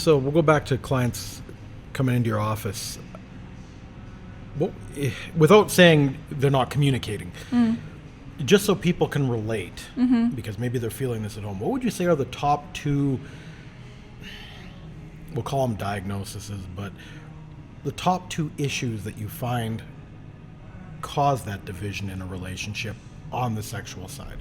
So we'll go back to clients coming into your office. Without saying they're not communicating, just so people can relate, because maybe they're feeling this at home, what would you say are the top two, we'll call them diagnoses, but the top two issues that you find cause that division in a relationship on the sexual side?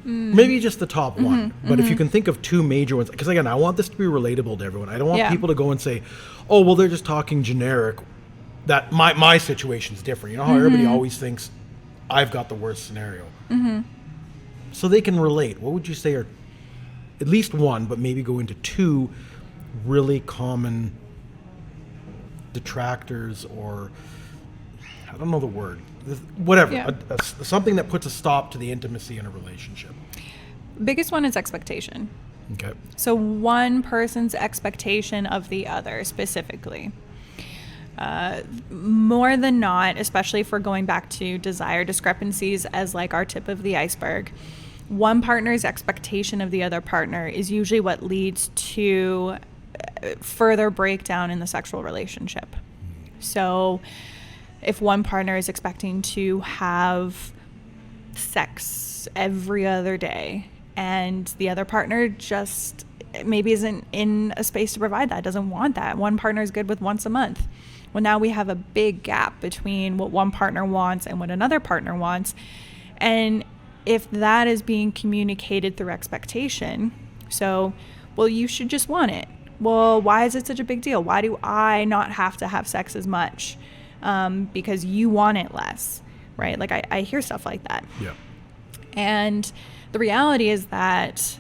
Maybe just the top one, but if you can think of two major ones, because again, I want this to be relatable to everyone. I don't want people to go and say, oh, well, they're just talking generic, that my situation's different. You know how everybody always thinks I've got the worst scenario. So they can relate. What would you say are at least one, but maybe go into two really common detractors, or I don't know the word, whatever, something that puts a stop to the intimacy in a relationship? Biggest one is expectation. Okay. So one person's expectation of the other specifically. More than not, especially if we're going back to desire discrepancies as like our tip of the iceberg, one partner's expectation of the other partner is usually what leads to further breakdown in the sexual relationship. So if one partner is expecting to have sex every other day and the other partner just maybe isn't in a space to provide that, doesn't want that. One partner is good with once a month. Well, now we have a big gap between what one partner wants and what another partner wants. And if that is being communicated through expectation, so, well, you should just want it. Well, why is it such a big deal? Why do I not have to have sex as much? Because you want it less, right? Like I hear stuff like that. Yeah. And the reality is that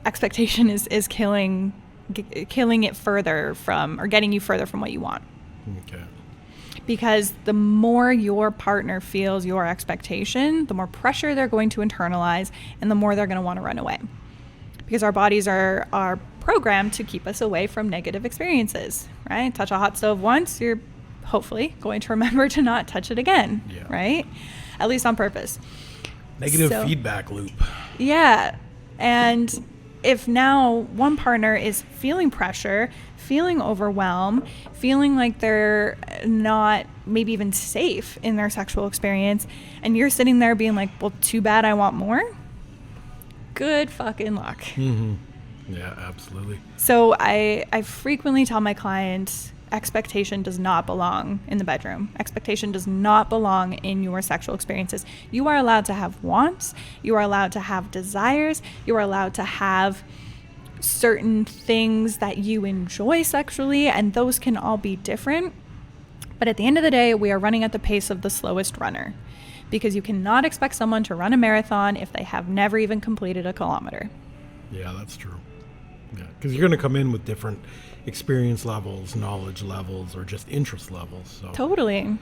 expectation is killing it further from, or getting you further from what you want. Okay. Because the more your partner feels your expectation, the more pressure they're going to internalize and the more they're going to want to run away. Because our bodies are programmed to keep us away from negative experiences, right? Touch a hot stove once, you're hopefully going to remember to not touch it again, right? At least on purpose. Negative feedback loop. Yeah. And if now one partner is feeling pressure, feeling overwhelmed, feeling like they're not maybe even safe in their sexual experience, and you're sitting there being like, well, too bad, I want more. Good fucking luck. Yeah, absolutely. So I frequently tell my clients, expectation does not belong in the bedroom. Expectation does not belong in your sexual experiences. You are allowed to have wants. You are allowed to have desires. You are allowed to have certain things that you enjoy sexually, and those can all be different. But at the end of the day, we are running at the pace of the slowest runner, because you cannot expect someone to run a marathon if they have never even completed a kilometer. Yeah, that's true. Yeah, because you're going to come in with different experience levels, knowledge levels, or just interest levels. So. Totally.